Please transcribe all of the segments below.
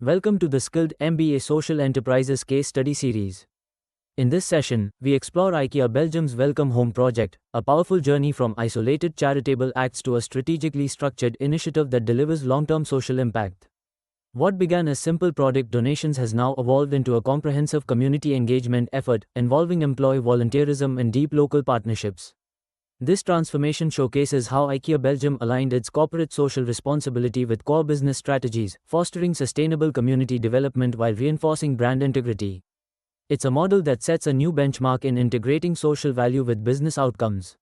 Welcome to the Skilled MBA Social Enterprises case study series. In this session, we explore IKEA Belgium's Welcome Home project, a powerful journey from isolated charitable acts to a strategically structured initiative that delivers long-term social impact. What began as simple product donations has now evolved into a comprehensive community engagement effort involving employee volunteerism and deep local partnerships. This transformation showcases how IKEA Belgium aligned its corporate social responsibility with core business strategies, fostering sustainable community development while reinforcing brand integrity. It's a model that sets a new benchmark in integrating social value with business outcomes.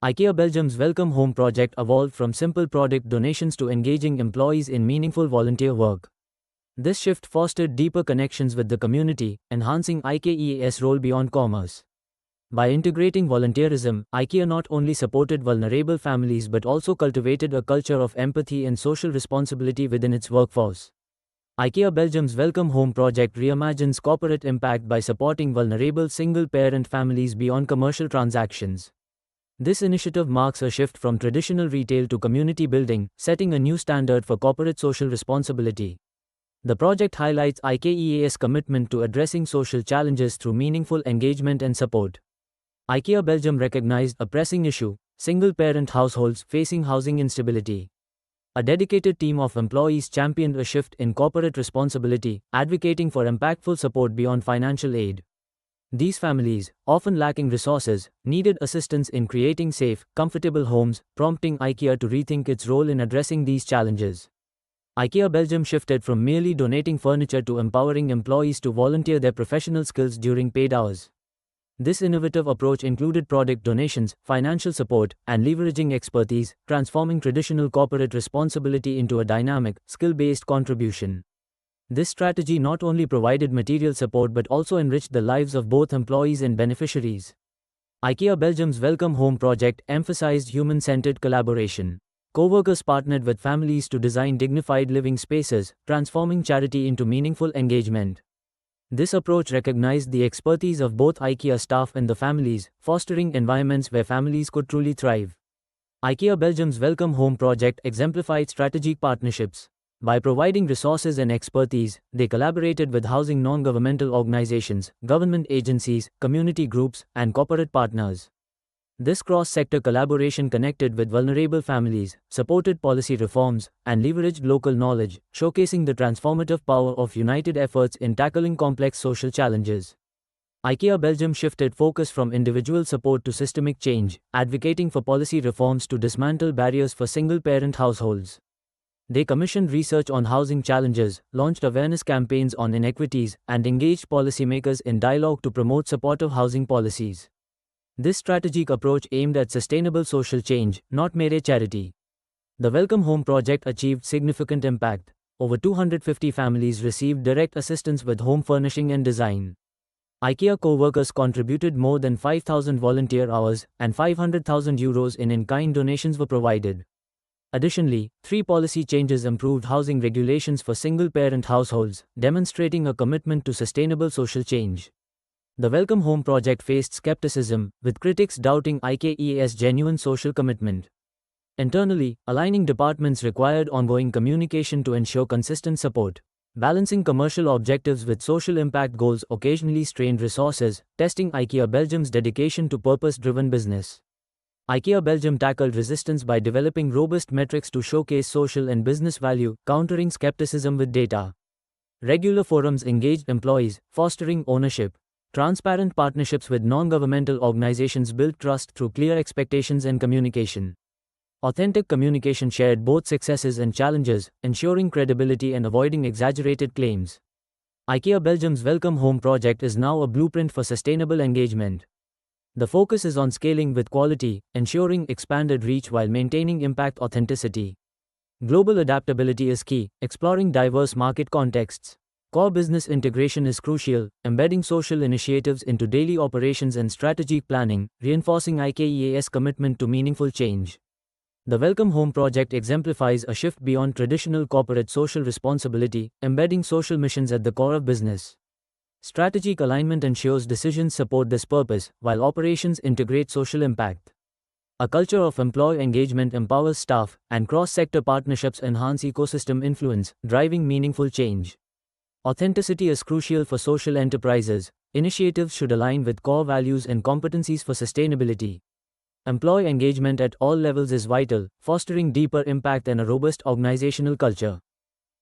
IKEA Belgium's Welcome Home project evolved from simple product donations to engaging employees in meaningful volunteer work. This shift fostered deeper connections with the community, enhancing IKEA's role beyond commerce. By integrating volunteerism, IKEA not only supported vulnerable families but also cultivated a culture of empathy and social responsibility within its workforce. IKEA Belgium's Welcome Home project reimagines corporate impact by supporting vulnerable single-parent families beyond commercial transactions. This initiative marks a shift from traditional retail to community building, setting a new standard for corporate social responsibility. The project highlights IKEA's commitment to addressing social challenges through meaningful engagement and support. IKEA Belgium recognized a pressing issue: single-parent households facing housing instability. A dedicated team of employees championed a shift in corporate responsibility, advocating for impactful support beyond financial aid. These families, often lacking resources, needed assistance in creating safe, comfortable homes, prompting IKEA to rethink its role in addressing these challenges. IKEA Belgium shifted from merely donating furniture to empowering employees to volunteer their professional skills during paid hours. This innovative approach included product donations, financial support, and leveraging expertise, transforming traditional corporate responsibility into a dynamic, skill-based contribution. This strategy not only provided material support but also enriched the lives of both employees and beneficiaries. IKEA Belgium's Welcome Home project emphasized human-centered collaboration. Co-workers partnered with families to design dignified living spaces, transforming charity into meaningful engagement. This approach recognized the expertise of both IKEA staff and the families, fostering environments where families could truly thrive. IKEA Belgium's Welcome Home project exemplified strategic partnerships. By providing resources and expertise, they collaborated with housing non-governmental organizations, government agencies, community groups, and corporate partners. This cross-sector collaboration connected with vulnerable families, supported policy reforms, and leveraged local knowledge, showcasing the transformative power of united efforts in tackling complex social challenges. IKEA Belgium shifted focus from individual support to systemic change, advocating for policy reforms to dismantle barriers for single-parent households. They commissioned research on housing challenges, launched awareness campaigns on inequities, and engaged policymakers in dialogue to promote supportive housing policies. This strategic approach aimed at sustainable social change, not mere charity. The Welcome Home project achieved significant impact. Over 250 families received direct assistance with home furnishing and design. IKEA co-workers contributed more than 5,000 volunteer hours, and €500,000 in-kind donations were provided. Additionally, 3 policy changes improved housing regulations for single-parent households, demonstrating a commitment to sustainable social change. The Welcome Home project faced skepticism, with critics doubting IKEA's genuine social commitment. Internally, aligning departments required ongoing communication to ensure consistent support. Balancing commercial objectives with social impact goals occasionally strained resources, testing IKEA Belgium's dedication to purpose-driven business. IKEA Belgium tackled resistance by developing robust metrics to showcase social and business value, countering skepticism with data. Regular forums engaged employees, fostering ownership. Transparent partnerships with non-governmental organizations built trust through clear expectations and communication. Authentic communication shared both successes and challenges, ensuring credibility and avoiding exaggerated claims. IKEA Belgium's Welcome Home project is now a blueprint for sustainable engagement. The focus is on scaling with quality, ensuring expanded reach while maintaining impact authenticity. Global adaptability is key, exploring diverse market contexts. Core business integration is crucial, embedding social initiatives into daily operations and strategic planning, reinforcing IKEA's commitment to meaningful change. The Welcome Home project exemplifies a shift beyond traditional corporate social responsibility, embedding social missions at the core of business. Strategic alignment ensures decisions support this purpose, while operations integrate social impact. A culture of employee engagement empowers staff, and cross-sector partnerships enhance ecosystem influence, driving meaningful change. Authenticity is crucial for social enterprises. Initiatives should align with core values and competencies for sustainability. Employee engagement at all levels is vital, fostering deeper impact and a robust organizational culture.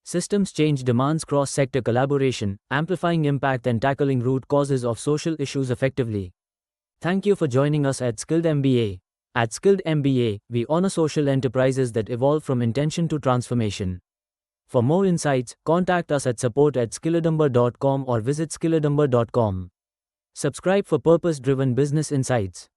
Systems change demands cross-sector collaboration, amplifying impact and tackling root causes of social issues effectively. Thank you for joining us at Skilled MBA. At Skilled MBA, we honor social enterprises that evolve from intention to transformation. For more insights, contact us at support@skilledumber.com or visit skilledumber.com. Subscribe for purpose-driven business insights.